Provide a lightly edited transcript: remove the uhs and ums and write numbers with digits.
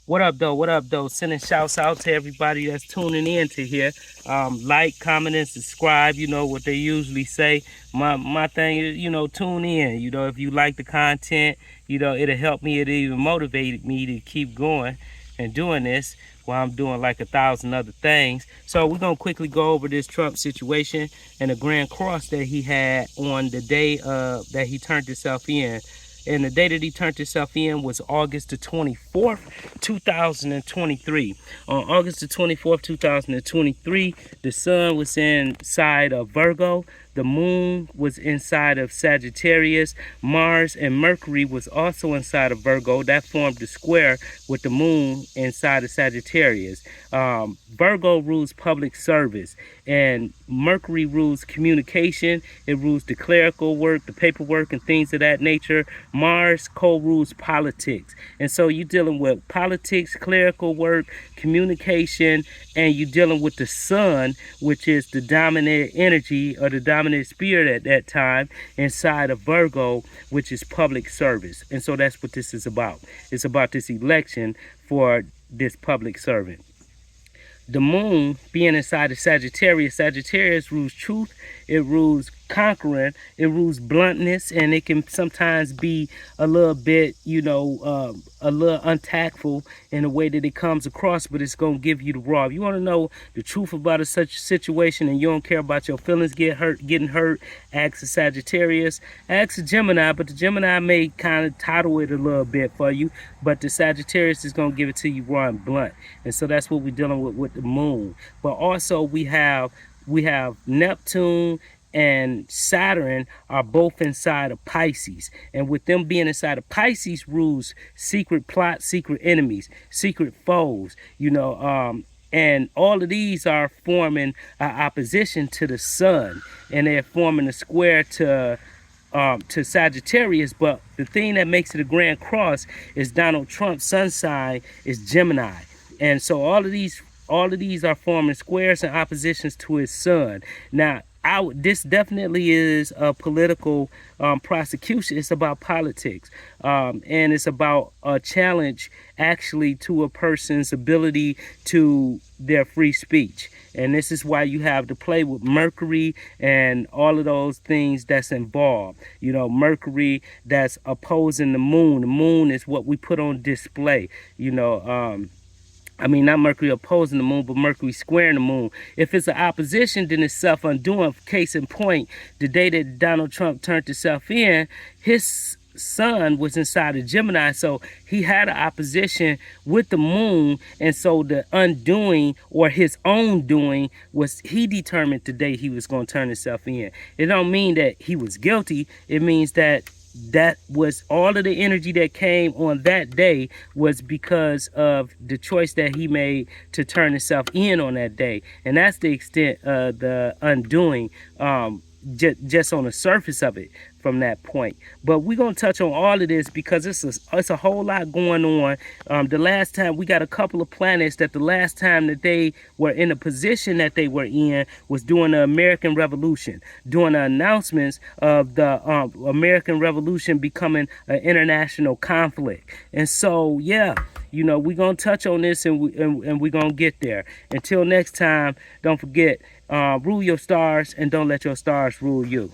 What up, though? What up, though? Sending shouts out to everybody that's tuning in to here. Like, comment, and subscribe. You know what they usually say. My thing is, tune in. If you like the content, it'll help me. It'll even motivate me to keep going and doing this while I'm doing like 1,000 other things. So we're gonna quickly go over this Trump situation and the grand cross that he had on the day that he turned himself in. And the day that he turned himself in was August the 24th, 2023. On August the 24th, 2023, the sun was inside of Virgo. The moon was inside of Sagittarius. Mars and Mercury was also inside of Virgo. That formed the square with the moon inside of Sagittarius. Virgo rules public service, and Mercury rules communication. It rules the clerical work, the paperwork, and things of that nature. Mars co-rules politics. And so you're dealing with politics, clerical work, communication, and you're dealing with the sun, which is the dominant energy or the dominant spirit at that time inside of Virgo, which is public service. And so that's what this is about. It's about this election for this public servant. The moon being inside of Sagittarius. Sagittarius rules truth, it rules conquering, it rules bluntness, and it can sometimes be a little bit, a little untactful in the way that it comes across, but it's going to give you the raw. If you want to know the truth about such a situation and you don't care about your feelings getting hurt, ask a Sagittarius, ask a Gemini, but the Gemini may kind of title it a little bit for you, but the Sagittarius is going to give it to you raw and blunt. And so that's what we're dealing with the moon. But also we have Neptune and Saturn are both inside of Pisces, and with them being inside of Pisces rules secret plots, secret enemies, secret foes, and all of these are forming opposition to the sun, and they're forming a square to Sagittarius. But the thing that makes it a grand cross is Donald Trump's sun sign is Gemini, and so all of these are forming squares and oppositions to his sun. Now, this definitely is a political prosecution. It's about politics, and it's about a challenge actually to a person's ability to their free speech. And this is why you have to play with Mercury and all of those things that's involved. Mercury that's opposing the moon. The moon is what we put on display. Not Mercury opposing the moon, but Mercury squaring the moon. If it's an opposition, then it's self-undoing. Case in point, the day that Donald Trump turned himself in, his sun was inside of Gemini, so he had an opposition with the moon, and so the undoing or his own doing was he determined the day he was going to turn himself in. It don't mean that he was guilty. It means that was all of the energy that came on that day was because of the choice that he made to turn himself in on that day. And that's the extent of the undoing, just on the surface of it from that point. But we're going to touch on all of this because it's a whole lot going on. The last time we got a couple of planets that the last time that they were in the position that they were in was during the American Revolution, during the announcements of the American Revolution becoming an international conflict. And so, yeah, we're going to touch on this, and we're going to get there. Until next time, don't forget, rule your stars and don't let your stars rule you.